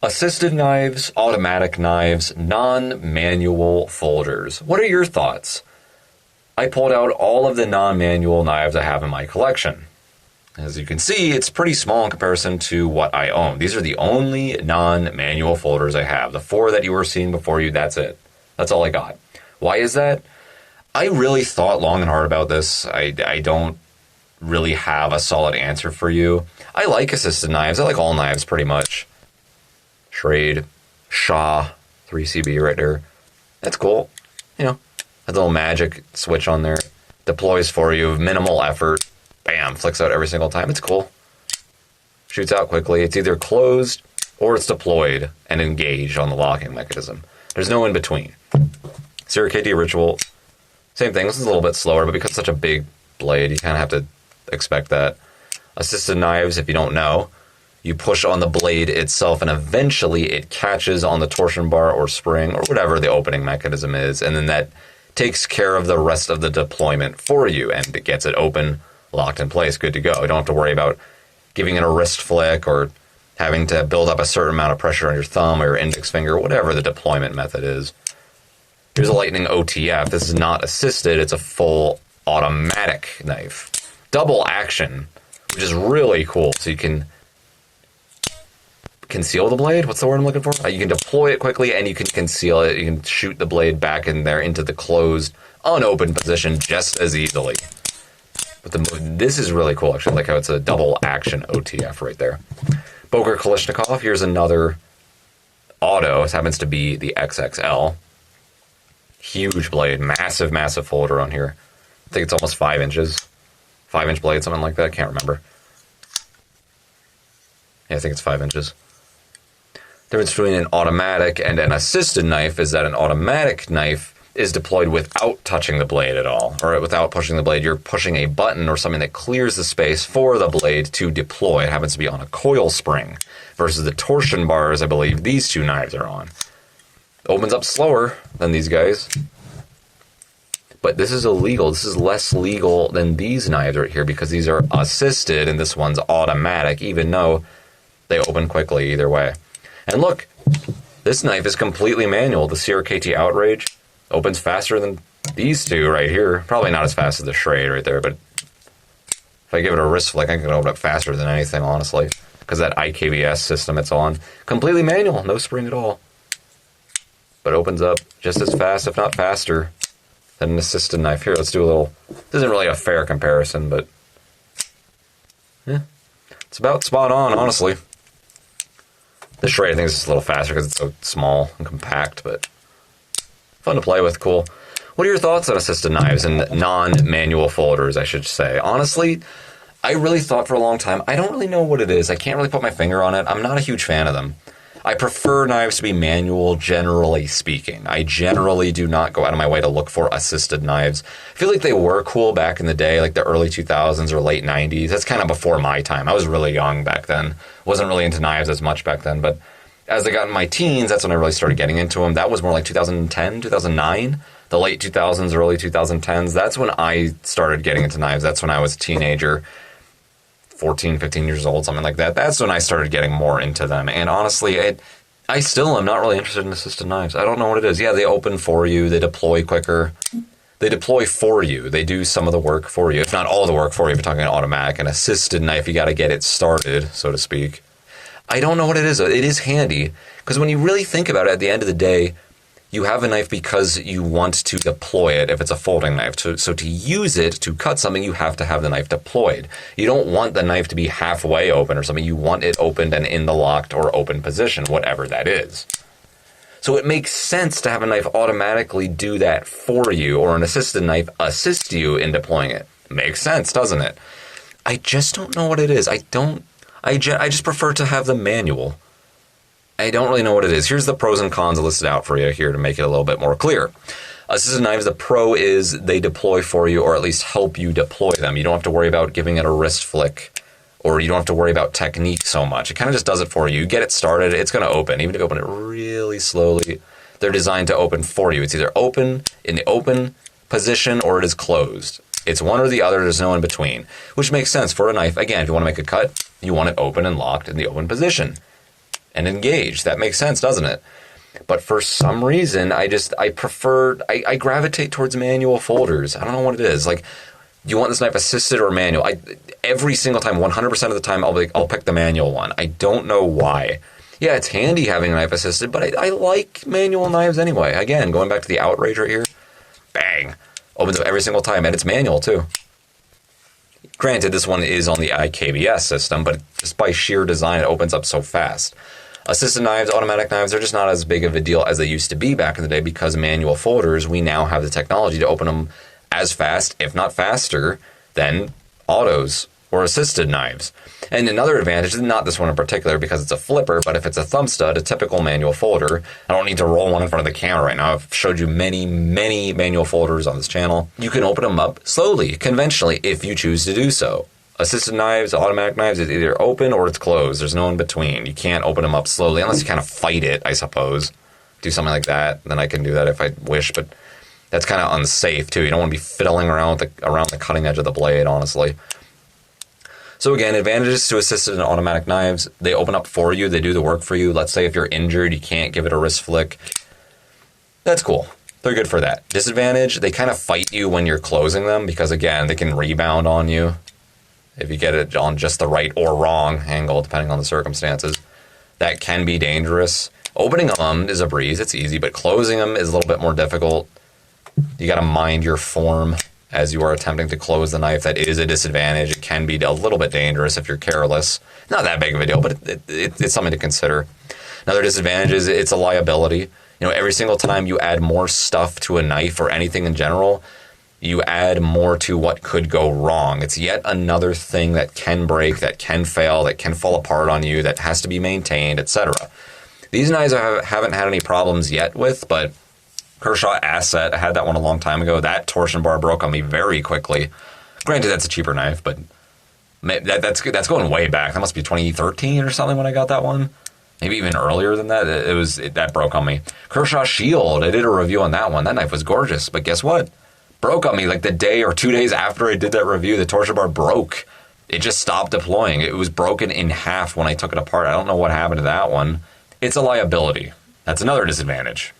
Assisted knives, automatic knives, non-manual folders. What are your thoughts? I pulled out all of the non-manual knives I have in my collection. As you can see, it's pretty small in comparison to what I own. These are the only non-manual folders I have. The 4 that you were seeing before you, that's it. That's all I got. Why is that? I really thought long and hard about this. I don't really have a solid answer for you. I like assisted knives. I like all knives pretty much. Schrade, Shaw, 3CB right there. That's cool. You know, a little magic switch on there. Deploys for you, minimal effort. Bam, flicks out every single time. It's cool. Shoots out quickly. It's either closed or it's deployed and engaged on the locking mechanism. There's no in between. Sierra KT Ritual, same thing. This is a little bit slower, but because it's such a big blade, you kind of have to expect that. Assisted knives, if you don't know, you push on the blade itself and eventually it catches on the torsion bar or spring or whatever the opening mechanism is, and then that takes care of the rest of the deployment for you and it gets it open, locked in place, good to go. You don't have to worry about giving it a wrist flick or having to build up a certain amount of pressure on your thumb or your index finger, whatever the deployment method is. Here's a Lightning OTF. This is not assisted, it's a full automatic knife. Double action, which is really cool. So you can conceal the blade. What's the word I'm looking for? You can deploy it quickly and you can conceal it. You can shoot the blade back in there into the closed, unopened position just as easily. But this is really cool, actually. I like how it's a double action OTF right there. Boker Kalashnikov. Here's another auto. This happens to be the XXL. Huge blade. Massive, massive folder on here. I think it's almost 5 inches. 5-inch blade, something like that. Can't remember. Yeah, I think it's 5 inches. The difference between an automatic and an assisted knife is that an automatic knife is deployed without touching the blade at all, or without pushing the blade. You're pushing a button or something that clears the space for the blade to deploy. It happens to be on a coil spring versus the torsion bars I believe these two knives are on. Opens up slower than these guys. But this is illegal. This is less legal than these knives right here because these are assisted and this one's automatic, even though they open quickly either way. And look, this knife is completely manual. The Sierra KT Outrage opens faster than these two right here. Probably not as fast as the Schrade right there, but if I give it a wrist flick, I can open up faster than anything, honestly, because that IKBS system it's on. Completely manual, no spring at all. But opens up just as fast, if not faster, than an assisted knife. Here, let's do a little... This isn't really a fair comparison, but... yeah, it's about spot on, honestly. The Schrade, I think, is just a little faster because it's so small and compact, but fun to play with, cool. What are your thoughts on assisted knives and non-manual folders, I should say? Honestly, I really thought for a long time, I don't really know what it is. I can't really put my finger on it. I'm not a huge fan of them. I prefer knives to be manual, generally speaking. I generally do not go out of my way to look for assisted knives. I feel like they were cool back in the day, like the early 2000s or late 90s. That's kind of before my time. I was really young back then. Wasn't really into knives as much back then, but as I got in my teens, that's when I really started getting into them. That was more like 2010, 2009, the late 2000s, early 2010s. That's when I started getting into knives. That's when I was a teenager. 14, 15 years old, something like that. That's when I started getting more into them. And honestly, I still am not really interested in assisted knives. I don't know what it is. Yeah, they open for you. They deploy quicker. They deploy for you. They do some of the work for you, if not all the work for you. If you're talking an automatic, an assisted knife, you got to get it started, so to speak. I don't know what it is. It is handy because when you really think about it, at the end of the day, you have a knife because you want to deploy it if it's a folding knife. So to use it, to cut something, you have to have the knife deployed. You don't want the knife to be halfway open or something. You want it opened and in the locked or open position, whatever that is. So it makes sense to have a knife automatically do that for you, or an assisted knife assist you in deploying it. Makes sense, doesn't it? I just don't know what it is. I just prefer to have the manual. I don't really know what it is. Here's the pros and cons listed out for you here to make it a little bit more clear. Assisted knives, the pro is they deploy for you, or at least help you deploy them. You don't have to worry about giving it a wrist flick, or you don't have to worry about technique so much. It kind of just does it for you. You get it started, it's going to open. Even if you open it really slowly, they're designed to open for you. It's either open in the open position or it is closed. It's one or the other, there's no in between, which makes sense for a knife. Again, if you want to make a cut, you want it open and locked in the open position. and engage. That makes sense, doesn't it? But for some reason, I gravitate towards manual folders. I don't know what it is. Like, do you want this knife assisted or manual? Every single time, 100% of the time, I'll pick the manual one. I don't know why. Yeah, it's handy having a knife assisted, but I like manual knives anyway. Again, going back to the Outrage right here, bang, opens up every single time, and it's manual too. Granted, this one is on the IKBS system, but just by sheer design, it opens up so fast. Assisted knives, automatic knives, they're just not as big of a deal as they used to be back in the day because manual folders, we now have the technology to open them as fast, if not faster, than autos or assisted knives. And another advantage, not this one in particular because it's a flipper, but if it's a thumb stud, a typical manual folder, I don't need to roll one in front of the camera right now. I've showed you many, many manual folders on this channel. You can open them up slowly, conventionally, if you choose to do so. Assisted knives, automatic knives, it's either open or it's closed. There's no in between. You can't open them up slowly unless you kind of fight it, I suppose. Do something like that, then I can do that if I wish, but that's kind of unsafe too. You don't want to be fiddling around the cutting edge of the blade, honestly. So again, advantages to assisted and automatic knives. They open up for you. They do the work for you. Let's say if you're injured, you can't give it a wrist flick. That's cool. They're good for that. Disadvantage, they kind of fight you when you're closing them because, again, they can rebound on you if you get it on just the right or wrong angle, depending on the circumstances. That can be dangerous. Opening them is a breeze. It's easy, but closing them is a little bit more difficult. You got to mind your form as you are attempting to close the knife. That is a disadvantage. It can be a little bit dangerous if you're careless. Not that big of a deal, but it's something to consider. Another disadvantage is it's a liability. You know, every single time you add more stuff to a knife or anything in general, you add more to what could go wrong. It's yet another thing that can break, that can fail, that can fall apart on you, that has to be maintained, etc. These knives I haven't had any problems yet with, but Kershaw Asset, I had that one a long time ago. That torsion bar broke on me very quickly. Granted, that's a cheaper knife, but that's going way back. That must be 2013 or something when I got that one. Maybe even earlier than that. That broke on me. Kershaw Shield, I did a review on that one. That knife was gorgeous, but guess what? Broke on me like the day or 2 days after I did that review. The torsion bar broke. It just stopped deploying. It was broken in half when I took it apart. I don't know what happened to that one. It's a liability. That's another disadvantage.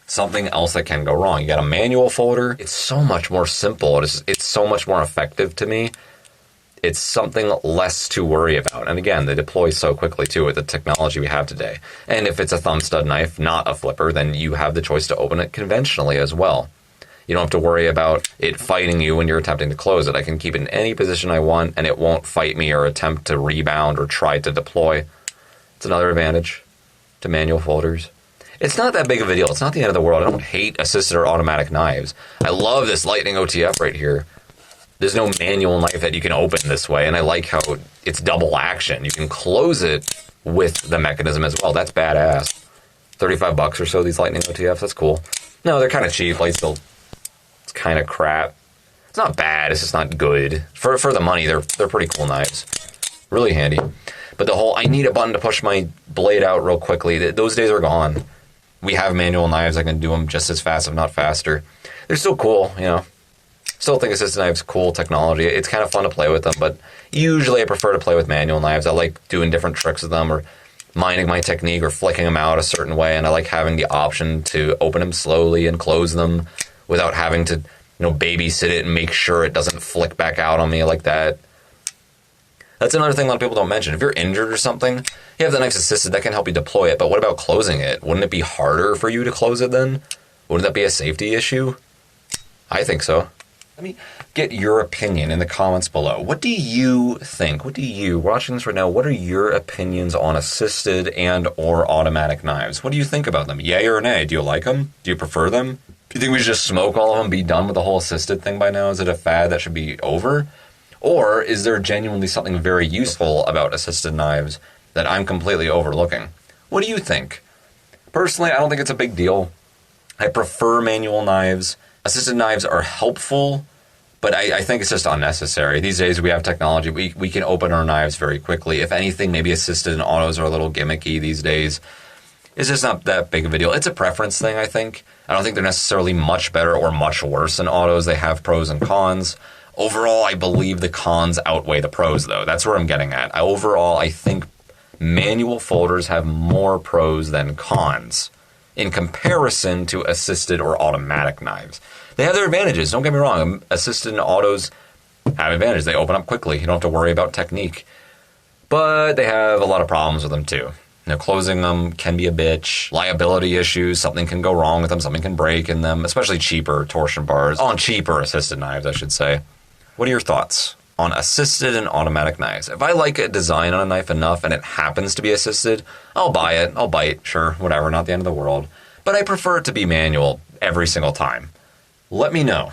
Something else that can go wrong. You got a manual folder. It's so much more simple. It's so much more effective to me. It's something less to worry about. And again, they deploy so quickly too with the technology we have today. And if it's a thumb stud knife, not a flipper, then you have the choice to open it conventionally as well. You don't have to worry about it fighting you when you're attempting to close it. I can keep it in any position I want and it won't fight me or attempt to rebound or try to deploy. It's another advantage to manual folders. It's not that big of a deal. It's not the end of the world. I don't hate assisted or automatic knives. I love this Lightning OTF right here. There's no manual knife that you can open this way, and I like how it's double action. You can close it with the mechanism as well. That's badass. $35 or so, these Lightning OTFs. That's cool. No, they're kind of cheap. Like, still, it's kind of crap. It's not bad. It's just not good. For the money, they're pretty cool knives. Really handy. But the whole, I need a button to push my blade out real quickly, those days are gone. We have manual knives. I can do them just as fast, if not faster. They're still cool, you know. Still think assisted knives cool technology. It's kind of fun to play with them, but usually I prefer to play with manual knives. I like doing different tricks with them or minding my technique or flicking them out a certain way, and I like having the option to open them slowly and close them without having to, babysit it and make sure it doesn't flick back out on me like that. That's another thing a lot of people don't mention. If you're injured or something, you have the knife's assisted, that can help you deploy it, but what about closing it? Wouldn't it be harder for you to close it then? Wouldn't that be a safety issue? I think so. Let me get your opinion in the comments below. What do you think? Watching this right now, what are your opinions on assisted and or automatic knives? What do you think about them? Yay or nay? Do you like them? Do you prefer them? Do you think we should just smoke all of them, be done with the whole assisted thing by now? Is it a fad that should be over? Or is there genuinely something very useful about assisted knives that I'm completely overlooking? What do you think? Personally, I don't think it's a big deal. I prefer manual knives. Assisted knives are helpful, but I think it's just unnecessary. These days we have technology. We can open our knives very quickly. If anything, maybe assisted and autos are a little gimmicky these days. It's just not that big of a deal. It's a preference thing, I think. I don't think they're necessarily much better or much worse than autos. They have pros and cons. Overall, I believe the cons outweigh the pros, though. That's where I'm getting at. Overall, I think manual folders have more pros than cons in comparison to assisted or automatic knives. They have their advantages, don't get me wrong. Assisted and autos have advantages. They open up quickly. You don't have to worry about technique. But they have a lot of problems with them too. Closing them can be a bitch. Liability issues, something can go wrong with them, something can break in them, especially cheaper torsion bars. On cheaper assisted knives, I should say. What are your thoughts on assisted and automatic knives? If I like a design on a knife enough and it happens to be assisted, I'll buy it. I'll bite, sure, whatever, not the end of the world. But I prefer it to be manual every single time. Let me know.